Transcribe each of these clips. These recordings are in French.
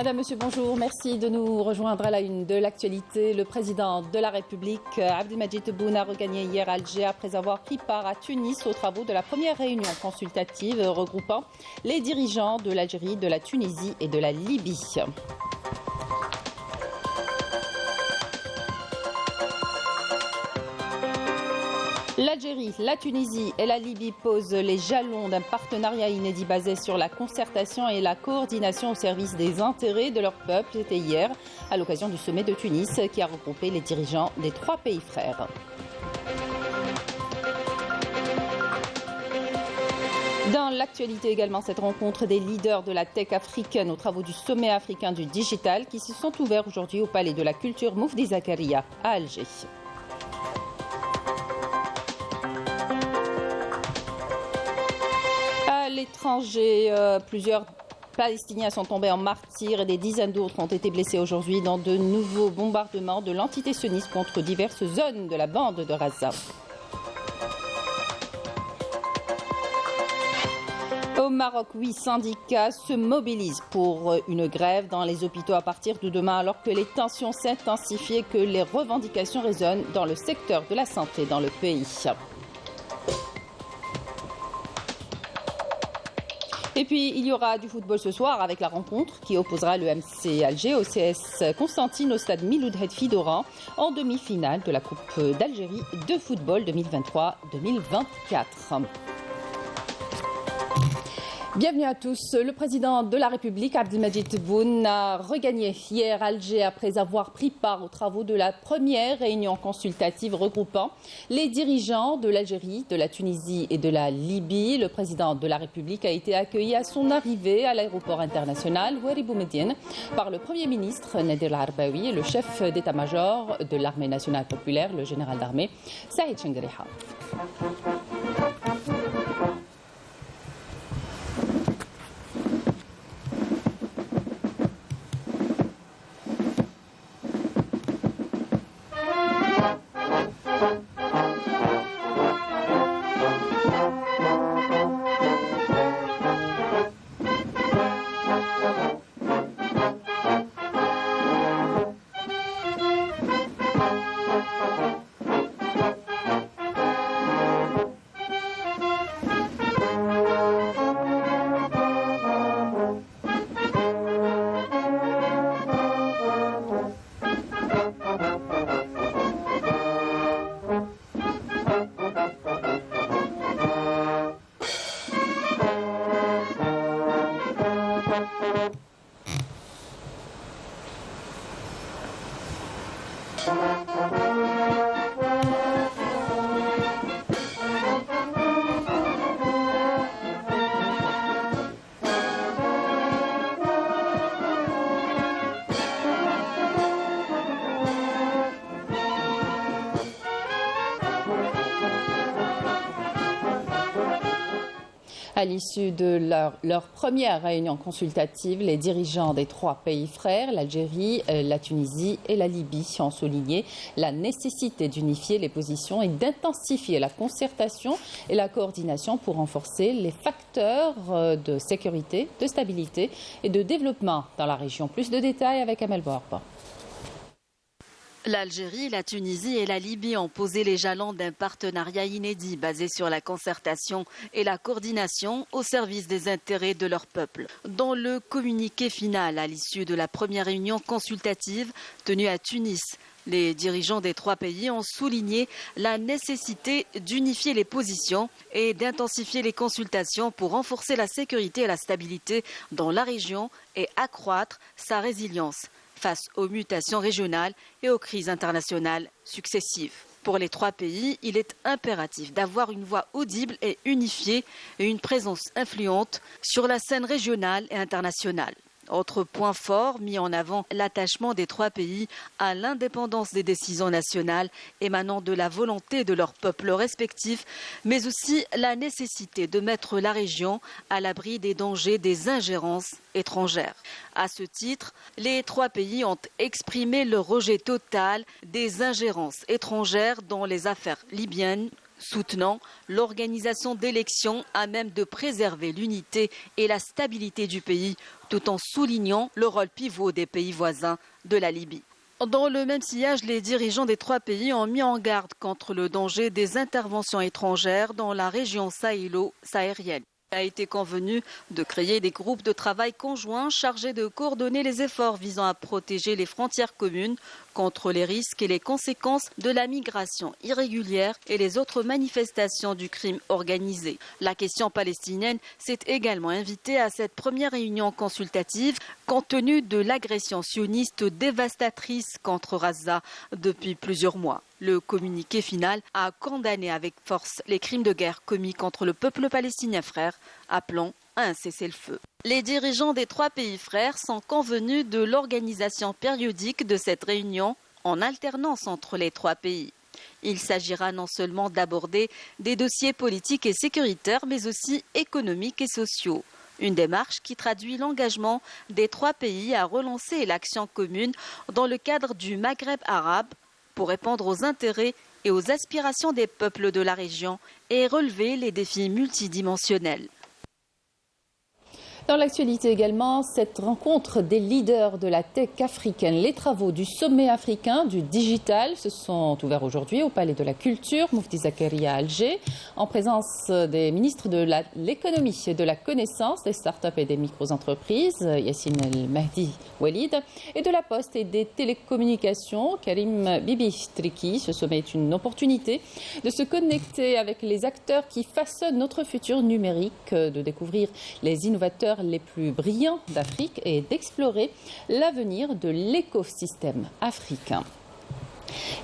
Madame, Monsieur, bonjour. Merci de nous rejoindre à la une de l'actualité. Le président de la République, Abdelmadjid Tebboune, a regagné hier Alger après avoir pris part à Tunis aux travaux de la première réunion consultative regroupant les dirigeants de l'Algérie, de la Tunisie et de la Libye. L'Algérie, la Tunisie et la Libye posent les jalons d'un partenariat inédit basé sur la concertation et la coordination au service des intérêts de leur peuple. C'était hier à l'occasion du sommet de Tunis qui a regroupé les dirigeants des trois pays frères. Dans l'actualité également, cette rencontre des leaders de la tech africaine aux travaux du sommet africain du digital qui se sont ouverts aujourd'hui au Palais de la Culture Moufdi Zakaria à Alger. À l'étranger, plusieurs Palestiniens sont tombés en martyrs et des dizaines d'autres ont été blessés aujourd'hui dans de nouveaux bombardements de l'entité sioniste contre diverses zones de la bande de Gaza. Au Maroc, 8 syndicats se mobilisent pour une grève dans les hôpitaux à partir de demain alors que les tensions s'intensifient et que les revendications résonnent dans le secteur de la santé dans le pays. Et puis, il y aura du football ce soir avec la rencontre qui opposera le MC Alger au CS Constantine au stade Miloud Hedfi d'Oran en demi-finale de la Coupe d'Algérie de football 2023-2024. Bienvenue à tous. Le président de la République, Abdelmadjid Tebboune, a regagné hier Alger après avoir pris part aux travaux de la première réunion consultative regroupant les dirigeants de l'Algérie, de la Tunisie et de la Libye. Le président de la République a été accueilli à son arrivée à l'aéroport international Ouari Boumediene par le Premier ministre Nadir Arbaoui et le chef d'état-major de l'armée nationale populaire, le général d'armée Saïd Chengriha. À l'issue de leur première réunion consultative, les dirigeants des trois pays frères, l'Algérie, la Tunisie et la Libye, ont souligné la nécessité d'unifier les positions et d'intensifier la concertation et la coordination pour renforcer les facteurs de sécurité, de stabilité et de développement dans la région. Plus de détails avec Amel Boarba. L'Algérie, la Tunisie et la Libye ont posé les jalons d'un partenariat inédit basé sur la concertation et la coordination au service des intérêts de leur peuple. Dans le communiqué final à l'issue de la première réunion consultative tenue à Tunis, les dirigeants des trois pays ont souligné la nécessité d'unifier les positions et d'intensifier les consultations pour renforcer la sécurité et la stabilité dans la région et accroître sa résilience face aux mutations régionales et aux crises internationales successives. Pour les trois pays, il est impératif d'avoir une voix audible et unifiée et une présence influente sur la scène régionale et internationale. Autre point fort mis en avant, l'attachement des trois pays à l'indépendance des décisions nationales émanant de la volonté de leurs peuples respectifs, mais aussi la nécessité de mettre la région à l'abri des dangers des ingérences étrangères. À ce titre, les trois pays ont exprimé le rejet total des ingérences étrangères dans les affaires libyennes, soutenant l'organisation d'élections à même de préserver l'unité et la stabilité du pays, tout en soulignant le rôle pivot des pays voisins de la Libye. Dans le même sillage, les dirigeants des 3 pays ont mis en garde contre le danger des interventions étrangères dans la région sahélo-saharienne. Il a été convenu de créer des groupes de travail conjoints chargés de coordonner les efforts visant à protéger les frontières communes contre les risques et les conséquences de la migration irrégulière et les autres manifestations du crime organisé. La question palestinienne s'est également invitée à cette première réunion consultative compte tenu de l'agression sioniste dévastatrice contre Gaza depuis plusieurs mois. Le communiqué final a condamné avec force les crimes de guerre commis contre le peuple palestinien frère, appelant à un cessez-le-feu. Les dirigeants des 3 pays frères sont convenus de l'organisation périodique de cette réunion en alternance entre les 3 pays. Il s'agira non seulement d'aborder des dossiers politiques et sécuritaires, mais aussi économiques et sociaux. Une démarche qui traduit l'engagement des 3 pays à relancer l'action commune dans le cadre du Maghreb arabe pour répondre aux intérêts et aux aspirations des peuples de la région et relever les défis multidimensionnels. Dans l'actualité également, cette rencontre des leaders de la tech africaine. Les travaux du sommet africain du digital se sont ouverts aujourd'hui au Palais de la Culture, Mufti Zakaria à Alger, en présence des ministres de l'économie, de la connaissance, des startups et des micro-entreprises, Yassine El Mahdi Walid, et de la Poste et des télécommunications, Karim Bibi Triki. Ce sommet est une opportunité de se connecter avec les acteurs qui façonnent notre futur numérique, de découvrir les innovateurs les plus brillants d'Afrique et d'explorer l'avenir de l'écosystème africain.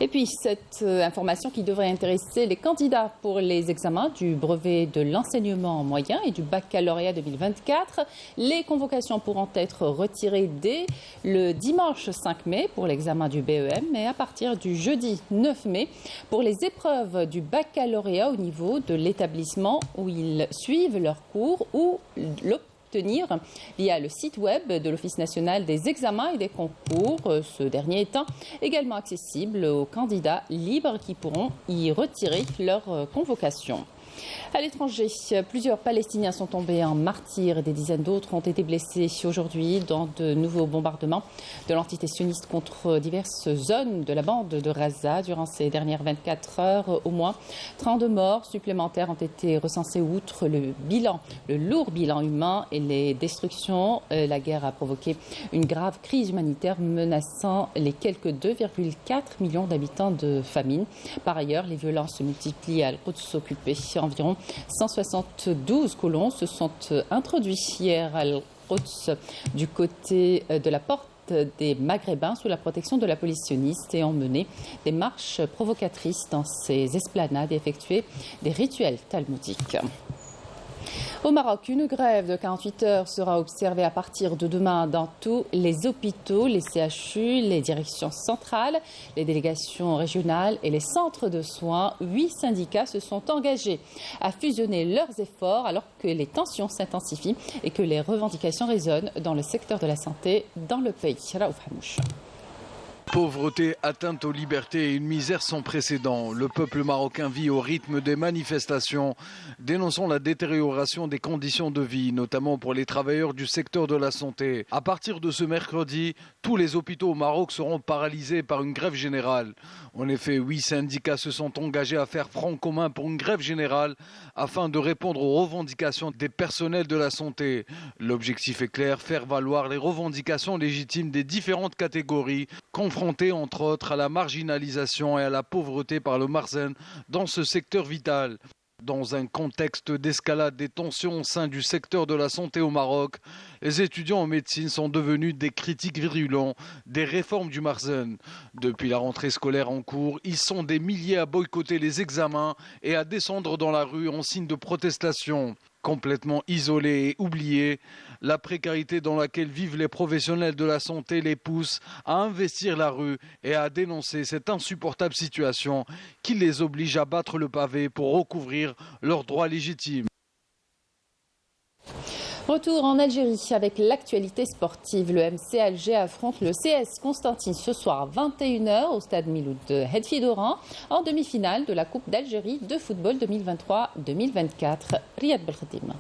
Et puis, cette information qui devrait intéresser les candidats pour les examens du brevet de l'enseignement moyen et du baccalauréat 2024. Les convocations pourront être retirées dès le dimanche 5 mai pour l'examen du BEM et à partir du jeudi 9 mai pour les épreuves du baccalauréat au niveau de l'établissement où ils suivent leurs cours ou l'obtenir via le site web de l'Office national des examens et des concours, ce dernier étant également accessible aux candidats libres qui pourront y retirer leur convocation. À l'étranger, plusieurs Palestiniens sont tombés en martyrs et des dizaines d'autres ont été blessés aujourd'hui dans de nouveaux bombardements de l'entité sioniste contre diverses zones de la bande de Gaza. Durant ces dernières 24 heures, au moins 32 morts supplémentaires ont été recensés outre le lourd bilan humain et les destructions. La guerre a provoqué une grave crise humanitaire menaçant les quelques 2,4 millions d'habitants de famine. Par ailleurs, les violences se multiplient à Al-Quds occupé. Environ 172 colons se sont introduits hier à Al-Quds du côté de la porte des Maghrébins sous la protection de la police sioniste et ont mené des marches provocatrices dans ces esplanades et effectué des rituels talmudiques. Au Maroc, une grève de 48 heures sera observée à partir de demain dans tous les hôpitaux, les CHU, les directions centrales, les délégations régionales et les centres de soins. 8 syndicats se sont engagés à fusionner leurs efforts alors que les tensions s'intensifient et que les revendications résonnent dans le secteur de la santé dans le pays. Raouf Hamouche. Pauvreté, atteinte aux libertés et une misère sans précédent. Le peuple marocain vit au rythme des manifestations, dénonçant la détérioration des conditions de vie, notamment pour les travailleurs du secteur de la santé. À partir de ce mercredi, tous les hôpitaux au Maroc seront paralysés par une grève générale. En effet, 8 syndicats se sont engagés à faire front commun pour une grève générale afin de répondre aux revendications des personnels de la santé. L'objectif est clair, faire valoir les revendications légitimes des différentes catégories, confrontés entre autres à la marginalisation et à la pauvreté par le Marzen dans ce secteur vital. Dans un contexte d'escalade des tensions au sein du secteur de la santé au Maroc, les étudiants en médecine sont devenus des critiques virulents des réformes du Marzen. Depuis la rentrée scolaire en cours, ils sont des milliers à boycotter les examens et à descendre dans la rue en signe de protestation. Complètement isolés et oubliés, la précarité dans laquelle vivent les professionnels de la santé les pousse à investir la rue et à dénoncer cette insupportable situation qui les oblige à battre le pavé pour recouvrir leurs droits légitimes. Retour en Algérie avec l'actualité sportive. Le MC Alger affronte le CS Constantine ce soir à 21h au stade Miloud Hedfi d'Oran en demi-finale de la Coupe d'Algérie de football 2023-2024. Riyad Belkhadim.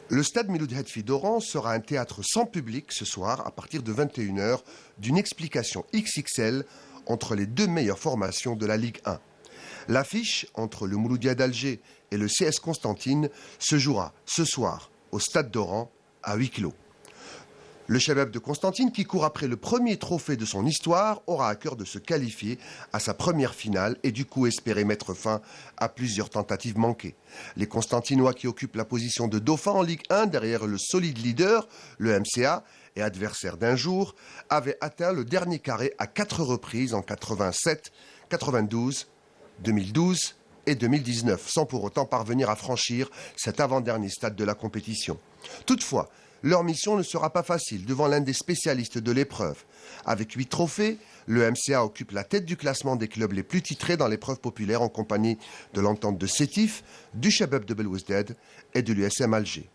Le stade Miloud Hedfi d'Oran sera un théâtre sans public ce soir à partir de 21h d'une explication XXL entre les deux meilleures formations de la Ligue 1. L'affiche entre le Mouloudia d'Alger et le CS Constantine se jouera ce soir au stade d'Oran à huis clos. Le Chabab de Constantine, qui court après le premier trophée de son histoire, aura à cœur de se qualifier à sa première finale et du coup espérer mettre fin à plusieurs tentatives manquées. Les Constantinois, qui occupent la position de dauphin en Ligue 1 derrière le solide leader, le MCA, et adversaire d'un jour, avaient atteint le dernier carré à 4 reprises en 87, 92, 2012 et 2019, sans pour autant parvenir à franchir cet avant-dernier stade de la compétition. Toutefois, leur mission ne sera pas facile devant l'un des spécialistes de l'épreuve. Avec 8 trophées, le MCA occupe la tête du classement des clubs les plus titrés dans l'épreuve populaire en compagnie de l'Entente de Sétif, du Chabab de Belouizdad et de l'USM Alger.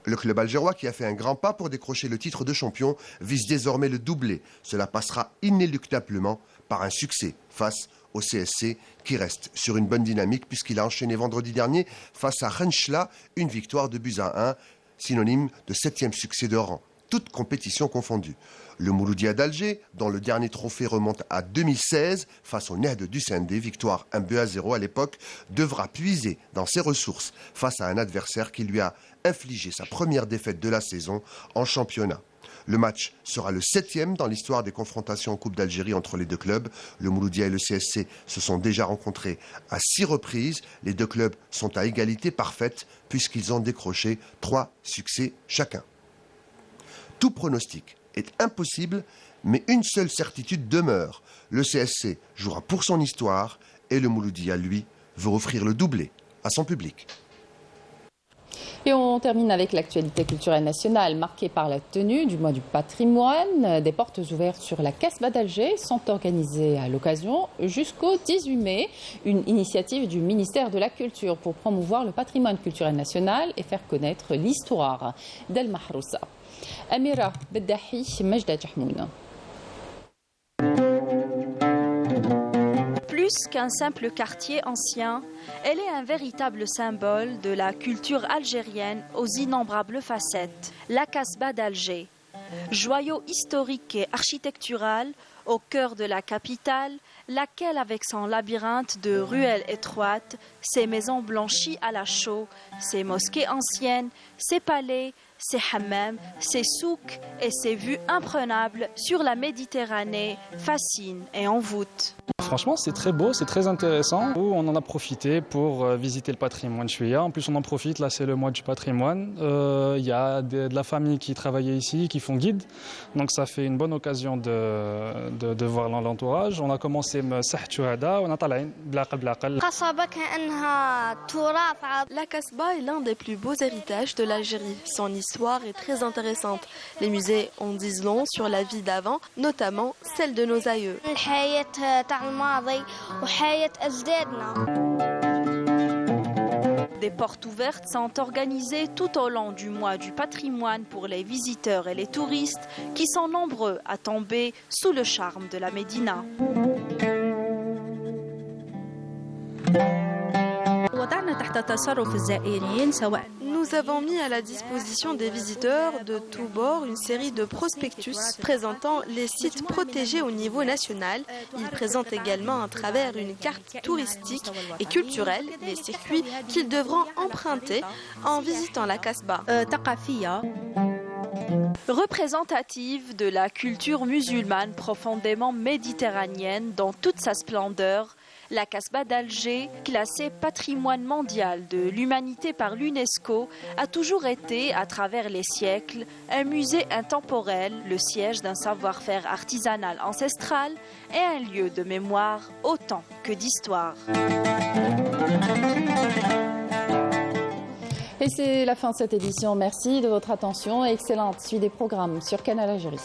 Le club algérois, qui a fait un grand pas pour décrocher le titre de champion, vise désormais le doublé. Cela passera inéluctablement par un succès face au CSC, qui reste sur une bonne dynamique puisqu'il a enchaîné vendredi dernier face à Renchla une victoire de buts à 1, synonyme de 7e succès de rang, toutes compétitions confondues. Le Mouloudia d'Alger, dont le dernier trophée remonte à 2016 face au Nehd du Sindé, victoire 1-0 à l'époque, devra puiser dans ses ressources face à un adversaire qui lui a infligé sa première défaite de la saison en championnat. Le match sera le 7e dans l'histoire des confrontations en Coupe d'Algérie entre les deux clubs. Le Mouloudia et le CSC se sont déjà rencontrés à 6 reprises. Les deux clubs sont à égalité parfaite puisqu'ils ont décroché 3 succès chacun. Tout pronostic est impossible, mais une seule certitude demeure. Le CSC jouera pour son histoire et le Mouloudia, lui, veut offrir le doublé à son public. Et on termine avec l'actualité culturelle nationale marquée par la tenue du mois du patrimoine. Des portes ouvertes sur la Casbah d'Alger sont organisées à l'occasion jusqu'au 18 mai. Une initiative du ministère de la Culture pour promouvoir le patrimoine culturel national et faire connaître l'histoire d'El Mahrousa. Amira Beddahi, Majda Jahmoun. Plus qu'un simple quartier ancien, elle est un véritable symbole de la culture algérienne aux innombrables facettes. La Casbah d'Alger, joyau historique et architectural au cœur de la capitale, laquelle avec son labyrinthe de ruelles étroites, ses maisons blanchies à la chaux, ses mosquées anciennes, ses palais, ses hammams, ses souks et ses vues imprenables sur la Méditerranée fascinent et envoûtent. Franchement, c'est très beau, c'est très intéressant. On en a profité pour visiter le patrimoine chouïa. En plus, on en profite, là c'est le mois du patrimoine. Il y a de la famille qui travaillait ici, qui font guide. Donc ça fait une bonne occasion de voir l'entourage. On a commencé مساحة شهداء on a طالعين بلاقل. La Casbah est l'un des plus beaux héritages de l'Algérie. Son histoire est très intéressante. Les musées en disent long sur la vie d'avant, notamment celle de nos aïeux. Des portes ouvertes sont organisées tout au long du mois du patrimoine pour les visiteurs et les touristes qui sont nombreux à tomber sous le charme de la Médina. Nous avons mis à la disposition des visiteurs de tous bords une série de prospectus présentant les sites protégés au niveau national. Ils présentent également à travers une carte touristique et culturelle les circuits qu'ils devront emprunter en visitant la Casbah. Représentative de la culture musulmane profondément méditerranéenne dans toute sa splendeur, la Casbah d'Alger, classée patrimoine mondial de l'humanité par l'UNESCO, a toujours été, à travers les siècles, un musée intemporel, le siège d'un savoir-faire artisanal ancestral et un lieu de mémoire autant que d'histoire. Et c'est la fin de cette édition. Merci de votre attention et excellente suite des programmes sur Canal Algérie.